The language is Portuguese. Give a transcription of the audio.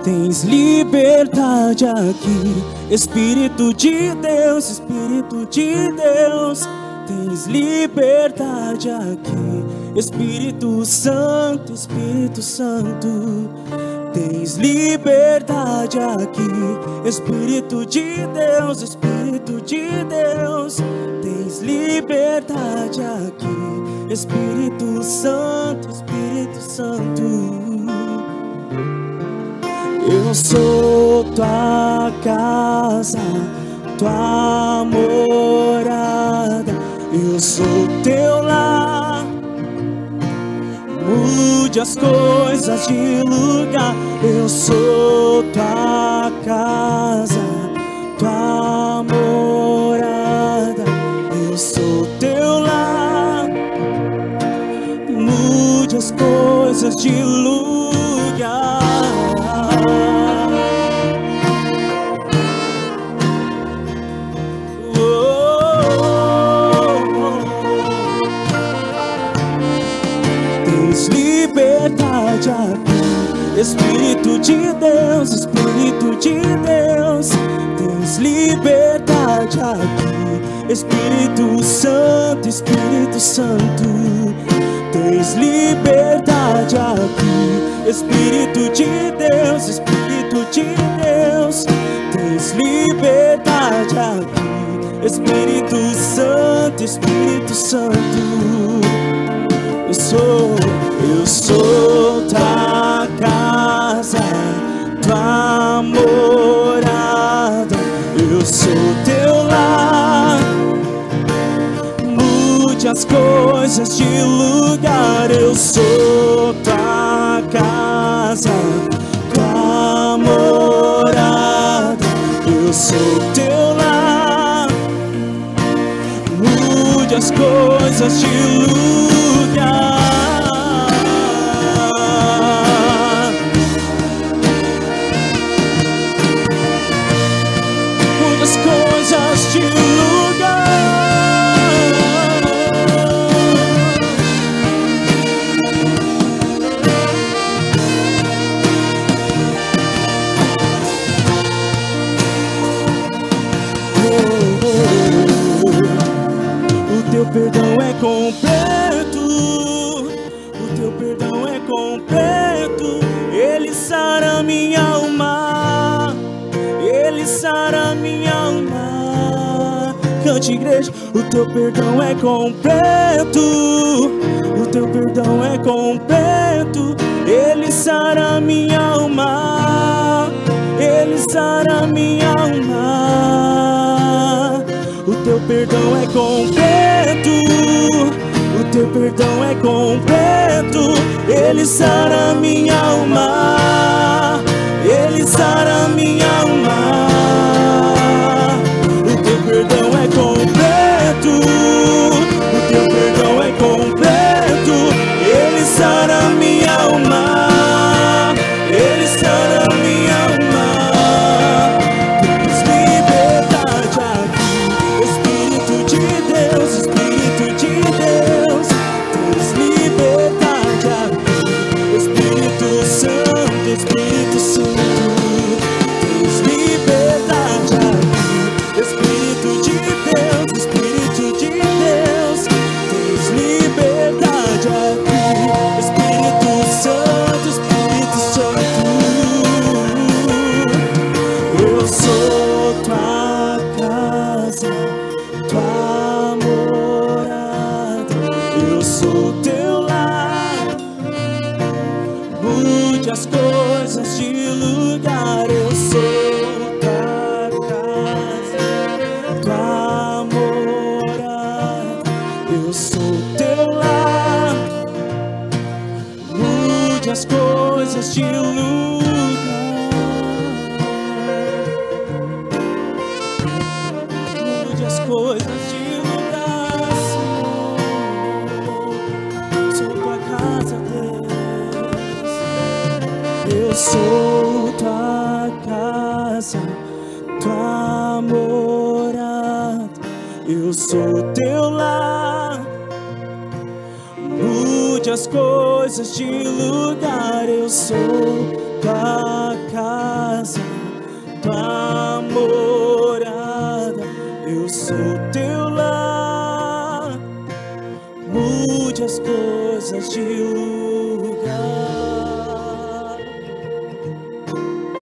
Tens liberdade aqui, Espírito de Deus, Espírito de Deus. Tens liberdade aqui, Espírito Santo, Espírito Santo. Tens liberdade aqui, Espírito de Deus, Espírito de Deus. Tens liberdade aqui, Espírito Santo, Espírito Santo. Eu sou tua casa, tua morada. Eu sou teu lar. Mude as coisas de lugar. Eu sou tua casa, tua morada. Eu sou teu lar. Mude as coisas de lugar. Tens liberdade aqui, Espírito de Deus, Espírito de Deus. Tens liberdade aqui, Espírito Santo, Espírito Santo. Tens liberdade aqui, Espírito de Deus, Espírito de Deus. Tens liberdade aqui, Espírito Santo, Espírito Santo. Eu sou tua casa, tua morada. Eu sou teu lar. Mude as coisas de lugar. Eu sou tua casa, tua morada. Eu sou teu lar. Mude as coisas de lugar. Mude as coisas de lugar. O teu perdão é completo. O teu perdão é completo. Ele sara minha alma. Ele sara minha alma. Cante, igreja. O teu perdão é completo. O teu perdão é completo. Ele sara minha alma. Ele sara minha alma. O teu perdão é completo. O teu perdão é completo. Ele sara minha alma. Ele sara minha alma. O teu perdão é completo. O teu perdão é completo. Ele sara minha alma. Ele sara minha alma. Tens liberdade aqui, Espírito de Deus, Espírito de Deus. Tens liberdade aqui, Espírito Santo, Espírito Santo. Tens liberdade aqui, Espírito de Deus, Espírito de Deus. Tens liberdade aqui, Espírito Santo, Espírito Santo. Eu sou tua casa, tua morada. Eu sou teu lar. Mude as coisas de lugar. Eu sou tua casa, tua morada. Eu sou teu lar. Mude as coisas de lugar. Mude as coisas de lugar, Senhor. Sou tua casa, Deus. Eu sou tua casa, tua morada. Eu sou teu lar. Mude as coisas de lugar. Eu sou tua casa, tua morada, eu sou teu lar. Mude as coisas de lugar.